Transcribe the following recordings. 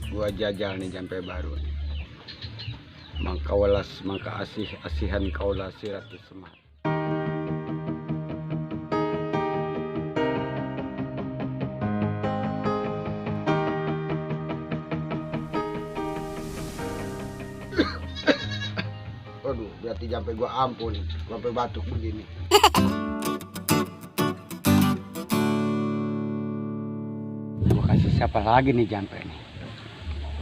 Gua jajal nih jampe baru nih. Mangka asihan kaulah siratus semar. Aduh, berarti jampe gua ampun, sampai batuk begini. Gua kasih siapa lagi nih jampe nih?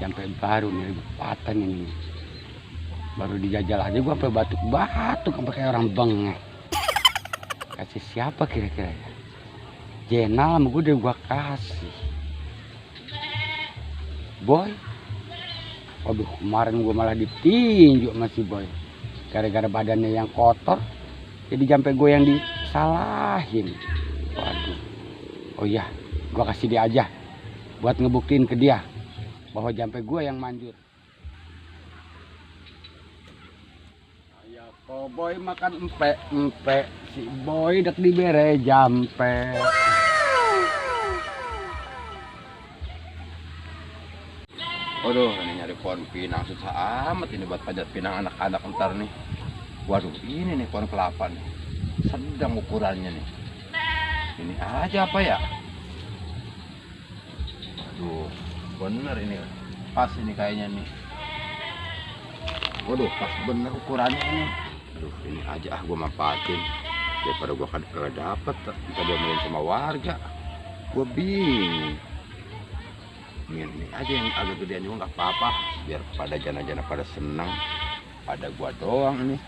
Jampe baru nih, paten ini. Baru dijajal aja gua sampai batuk-batuk sampai kayak orang bengek. Kasih siapa kira-kira ya? Jenal sama gua kasih. Boy. Waduh, kemarin gua malah ditinju sama si Boy. Gara-gara badannya yang kotor, jadi jampe gue yang disalahin. Waduh. Oh iya, gua kasih dia aja buat ngebuktiin ke dia bahwa jampe gue yang manjur. Ayo Boy makan empek si Boy dak dibere jampe. Waduh, ini nyari pohon pinang susah amat ini buat pajat pinang anak-anak ntar nih. Waduh, ini nih pohon kelapa nih. Sedang ukurannya nih. Ini aja apa ya? Waduh, bener ini. Pas ini kayaknya nih. Waduh, pas bener ukurannya ini. Aduh, ini aja gua manfaatin. Daripada gua kagak dapet, kita diomelin sama warga. Gua bingung. Ini aja yang agak gedean juga nggak apa-apa, biar pada jana-jana pada senang. Ada gua doang nih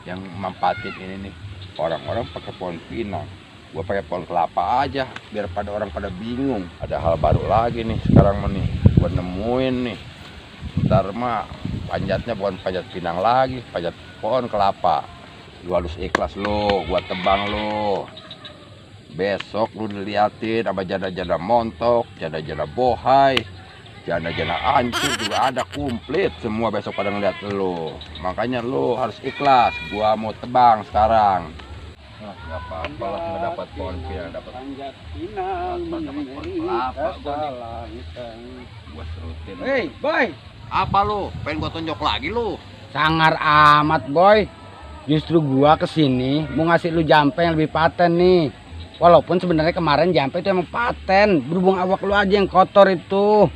yang manfaatin ini nih. Orang-orang pakai pohon pinang, gua pakai pohon kelapa aja, biar pada orang pada bingung. Ada hal baru lagi nih sekarang nih, gua nemuin nih. Ntar mah panjatnya bukan panjat pinang lagi, panjat pohon kelapa. Lu harus ikhlas lo, gua tebang lo. Besok lu diliatin sama janda-janda montok, janda-janda bohai, janda-janda hancur juga ada komplit semua besok pada ngeliat lu. Makanya lu harus ikhlas. Gua mau tebang sekarang. Nah, gak apa-apa lah nggak dapat pohon pinang, dapat pohon kelapa. Gua serutin. Hei, Boy. Apa lu? Pengen gua tunjuk lagi lu? Sangar amat, Boy. Justru gua kesini mau ngasih lu jampe yang lebih paten nih. Walaupun sebenarnya kemarin jampe itu emang paten, berhubung awak lu aja yang kotor itu.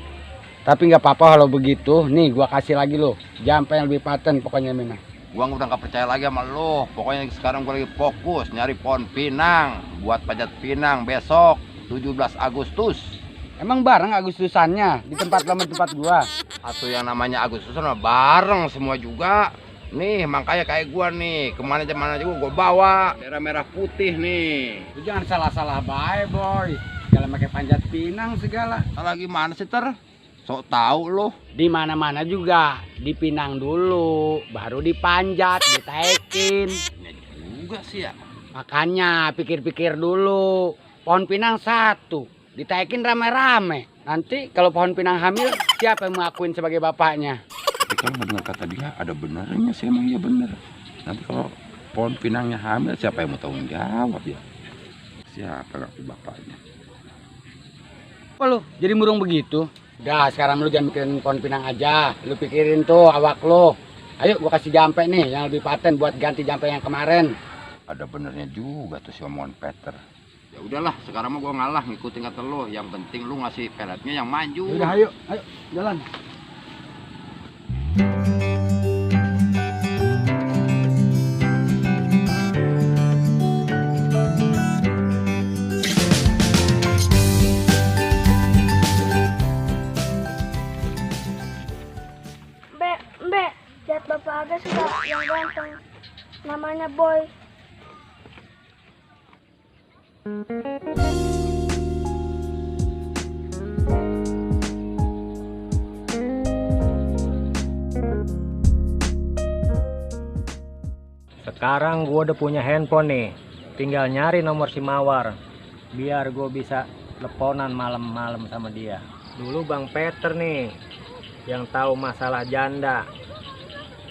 Tapi nggak apa-apa kalau begitu. Nih gua kasih lagi lo jampe yang lebih paten pokoknya Mina. Gua udah nggak percaya lagi sama lo. Pokoknya sekarang gua lagi fokus nyari pohon pinang buat pajat pinang besok 17 Agustus. Emang bareng Agustusannya di tempat gua? Atau yang namanya Agustusan bareng semua juga. Nih makanya kayak gua nih kemana juga gua bawa merah putih nih. Lu jangan salah baik Boy. Jangan pakai panjat pinang segala. Salah gimana sih sok tahu lo. Di mana-mana juga dipinang dulu, baru dipanjat, ditekin. Ini juga sih ya. Makanya pikir-pikir dulu. Pohon pinang satu, ditekin rame-rame. Nanti kalau pohon pinang hamil, siapa yang mengakuin sebagai bapaknya? Tapi kalau benar kata dia ada benernya sih, emang iya bener. Nanti kalau pohon pinangnya hamil siapa yang mau tanggung jawab ya? Siapa ngaku bapaknya? Apa lu jadi murung begitu? Udah sekarang lu jangan mikirin pohon pinang aja. Lu pikirin tuh awak lu. Ayo gua kasih jampe nih yang lebih paten buat ganti jampe yang kemarin. Ada benernya juga tuh si omongan Peter. Ya udahlah, sekarang mah gua ngalah ngikutin kata lu. Yang penting lu ngasih peletnya yang maju. Udah ayo jalan. Mbak, lihat Bapak Agus sudah yang ganteng, namanya Boy. Sekarang gue udah punya handphone nih, tinggal nyari nomor si Mawar biar gue bisa teleponan malam-malam sama dia. Dulu Bang Peter nih yang tahu masalah janda.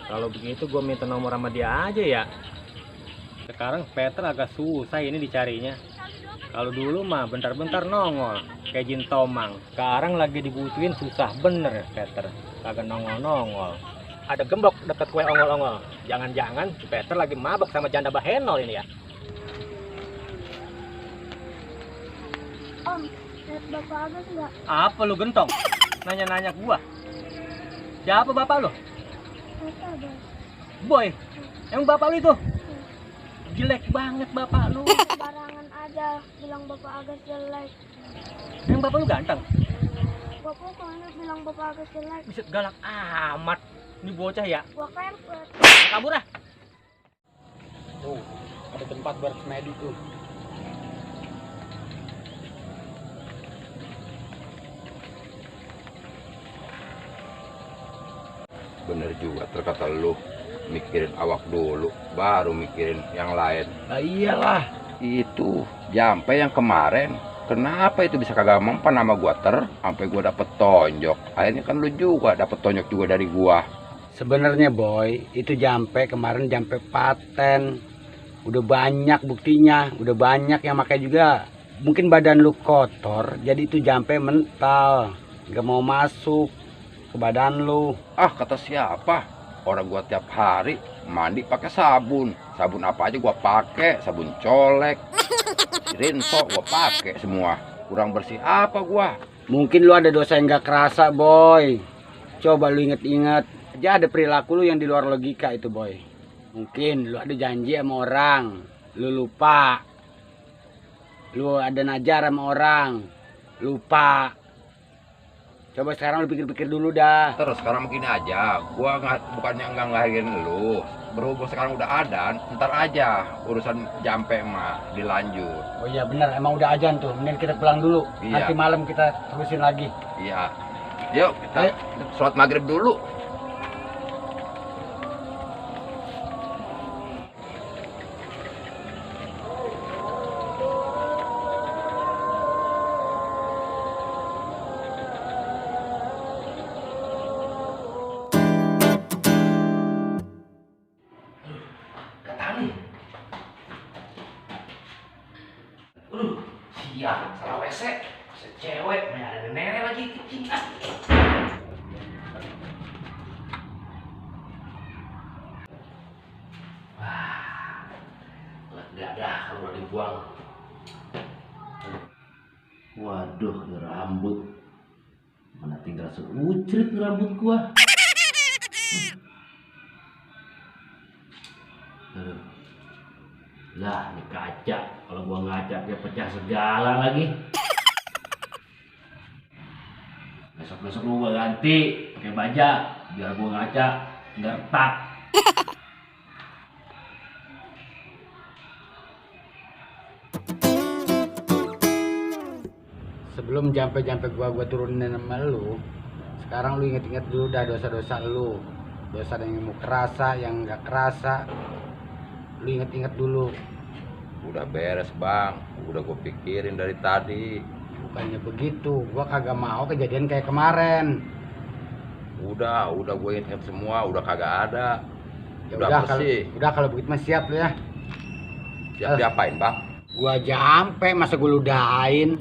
Kalau begitu gue minta nomor sama dia aja ya. Sekarang Peter agak susah ini dicarinya. Kalau dulu mah bentar-bentar nongol kayak jin tomang. Sekarang lagi dibutuhin susah bener ya Peter. Kagak nongol-nongol. Ada gembok deket kue ongol-ongol. Jangan-jangan si Peter lagi mabek sama janda bahenol ini ya. Om, lihat Bapak Agus nggak? Apa lu gentong? Nanya-nanya gua. Siapa bapak lu? Lihat ada. Boy. Emang bapak lu itu? Jelek banget bapak lu. Barangan aja bilang Bapak Agus jelek. Emang bapak lu ganteng? Gua pokoknya bilang Bapak Agus jelek. Bisa galak amat. Ini bocah ya. Gua kempet. Kabur ah. Tuh, ada tempat bersemedi tuh. Bener juga terkata lu, mikirin awak dulu baru mikirin yang lain. Nah iyalah. Itu Jampe yang kemarin, kenapa itu bisa kagak mempan sama gua sampai gua dapet tonjok. Akhirnya kan lu juga dapet tonjok juga dari gua. Sebenarnya boy, itu Jampe kemarin Jampe paten. Udah banyak buktinya, udah banyak yang pakai juga. Mungkin badan lu kotor, jadi itu Jampe mental, nggak mau masuk ke badan lu. Ah, kata siapa? Orang gua tiap hari mandi pakai sabun. Sabun apa aja gua pakai, sabun colek, rinso gua pakai semua. Kurang bersih apa gua? Mungkin lu ada dosa yang nggak kerasa boy. Coba lu inget-inget. Aja ada perilaku lu yang di luar logika itu boy. Mungkin lu ada janji sama orang, lu lupa. Lu ada najar sama orang, lupa. Coba sekarang lu pikir-pikir dulu dah. Terus sekarang begini aja, gua bukannya nggak ngehargain lu. Berhubung sekarang udah ada, ntar aja urusan Jampe mah dilanjut. Oh iya benar, emang udah ajan tuh. Mending kita pulang dulu. Iya. Nanti malam kita terusin lagi. Iya. Yuk, kita sholat maghrib dulu. Iya, salah WC. Cewek, ada nenek lagi kecil. Wah, lega dah kalau udah dibuang. Waduh, ini rambut. Mana tinggal seucrit rambut gua. Aduh. Lah, ini kaca. Kalau gua ngaca dia pecah segala lagi. Besok-besok gua ganti pakai baja biar gua ngaca nggak retak. Sebelum Jampe gua turunin sama lu, sekarang lu inget-inget dulu dah dosa-dosa lu. Dosa yang mau kerasa, yang nggak kerasa. Lu inget-inget dulu. Udah beres bang, udah gue pikirin dari tadi. Bukannya begitu, gua kagak mau kejadian kayak kemarin. Udah gue inget semua, udah kagak ada. Ya udah bersih. kalau begitu mah siap lu ya. Siap diapain bang? Gua Jampe masa gua ludahin.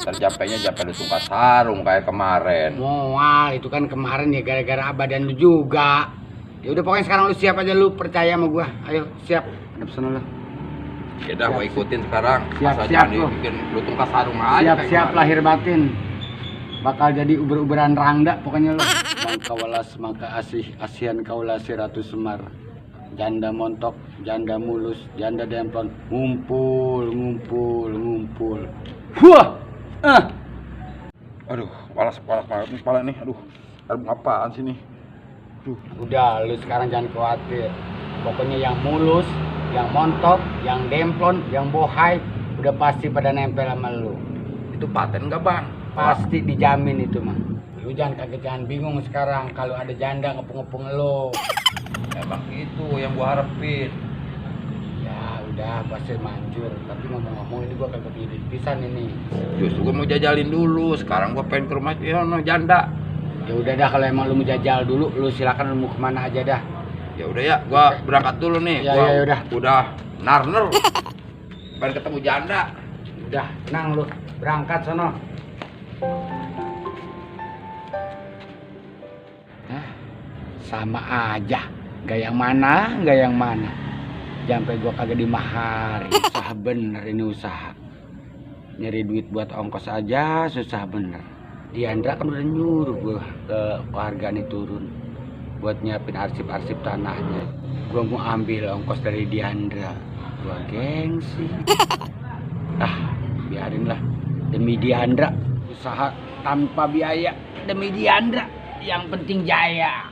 Ntar Jampenya Jampe lu tungkas sarung kayak kemarin. Mual itu kan kemarin ya gara-gara badan lu juga. Ya udah pokoknya sekarang lu siap aja, lu percaya sama gua. Ayo siap. Ada pesan lu. Ya udah gue ikutin sekarang. Siap, Masa siap, jangan lu. bikin lu tungkas sarung aja. Siap kayak siap kemarin. lahir batin. Bakal jadi uber-uberan rangda pokoknya lu. Mangka walas mangka asih asihan kaulah si Ratu Semar. Janda montok, janda mulus, janda demplon, ngumpul. Wah! Aduh, palas nih kepala nih. Aduh, apaan sih nih? Aduh. Udah, lu sekarang jangan khawatir. Pokoknya yang mulus, yang montok, yang demplon, yang bohai, udah pasti pada nempel sama lu. Itu paten nggak bang? Pasti dijamin itu mah. Lu jangan bingung sekarang kalau ada janda ngepung-ngepung lu. Emang itu yang gua harapin. Ya udah pasti manjur. Tapi ngomong-ngomong ini gua kagak pilih pisan ini. Justru gua mau jajalin dulu. Sekarang gua pengen ke rumah janda. Ya udah dah kalau emang lu mau jajal dulu, lu silakan lu mau kemana aja dah. Ya udah ya, gua berangkat dulu nih. Ya, Gua ya udah. Udah narner. Pengen ketemu janda. Udah, tenang lu. Berangkat sono. Hah? Sama aja. Gak yang mana, gak yang mana. Sampai gua kagak dimahari. Susah bener ini usaha. Nyari duit buat ongkos aja susah bener. Diandra kan udah nyuruh gua ke warga nih turun buat nyiapin arsip-arsip tanahnya. Gua mau ambil ongkos dari Diandra. Gua gengsi. Biarin lah. Demi Diandra. Usaha tanpa biaya. Demi Diandra. Yang penting jaya.